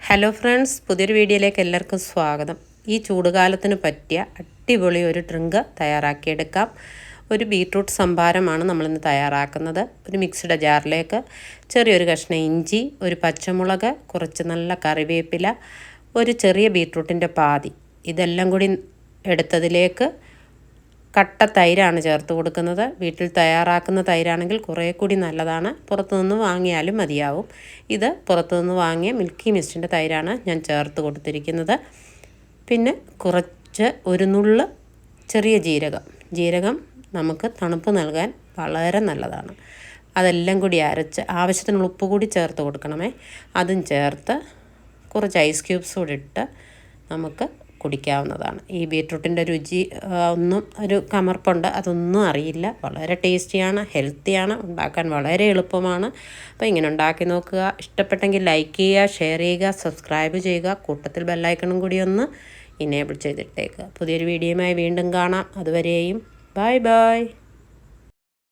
Hello friends, പുതിയൊരു വീഡിയോയിലേക്ക് എല്ലാവർക്കും സ്വാഗതം. ഈ ചൂടുകാലത്തിന് പറ്റിയ അടിപൊളി ഒരു ഡ്രിങ്ക് തയ്യാറാക്കിയെടുക്കാം. ഒരു ബീട്രൂട്ട് സംഭാരമാണ് നമ്മളിന്ന് തയ്യാറാക്കുന്നത്. ഒരു മിക്സിയുടെ ജാറിലേക്ക് ചെറിയൊരു കഷ്ണം ഇഞ്ചി, ഒരു പച്ചമുളക്, കുറച്ച് നല്ല കറിവേപ്പില, ഒരു ചെറിയ ബീട്രൂട്ടിൻ്റെ പാതി, ഇതെല്ലാം കൂടി എടുത്തതിലേക്ക് കട്ട തൈരാണ് ചേർത്ത് കൊടുക്കുന്നത്. വീട്ടിൽ തയ്യാറാക്കുന്ന തൈരാണെങ്കിൽ കുറേ കൂടി നല്ലതാണ്. പുറത്തുനിന്ന് വാങ്ങിയാലും മതിയാവും. ഇത് പുറത്തുനിന്ന് വാങ്ങിയ മിൽക്കി മിസ്റ്റിൻ്റെ തൈരാണ് ഞാൻ ചേർത്ത് കൊടുത്തിരിക്കുന്നത്. പിന്നെ കുറച്ച് ഒരു നുള്ള് ചെറിയ ജീരകം നമുക്ക് തണുപ്പ് നൽകാൻ വളരെ നല്ലതാണ്. അതെല്ലാം കൂടി അരച്ച് ആവശ്യത്തിനുള്ള ഉപ്പ് കൂടി ചേർത്ത് കൊടുക്കണമേ. അതും ചേർത്ത് കുറച്ച് ഐസ് ക്യൂബ്സ് കൂടി ഇട്ട് നമുക്ക് കുടിക്കാവുന്നതാണ്. ഈ ബീട്രൂട്ടിൻ്റെ രുചി ഒരു കമർപ്പുണ്ട്, അതൊന്നും അറിയില്ല. വളരെ ടേസ്റ്റിയാണ്, ഹെൽത്തിയാണ്, ഉണ്ടാക്കാൻ വളരെ എളുപ്പമാണ്. അപ്പോൾ ഇങ്ങനെ ഉണ്ടാക്കി നോക്കുക. ഇഷ്ടപ്പെട്ടെങ്കിൽ ലൈക്ക് ചെയ്യുക, ഷെയർ ചെയ്യുക, സബ്സ്ക്രൈബ് ചെയ്യുക. കൂട്ടത്തിൽ ബെല്ലൈക്കണും കൂടി ഒന്ന് ഇനേബിൾ ചെയ്തിട്ടേക്കുക. പുതിയൊരു വീഡിയോയുമായി വീണ്ടും കാണാം. അതുവരെയും ബൈ ബൈ.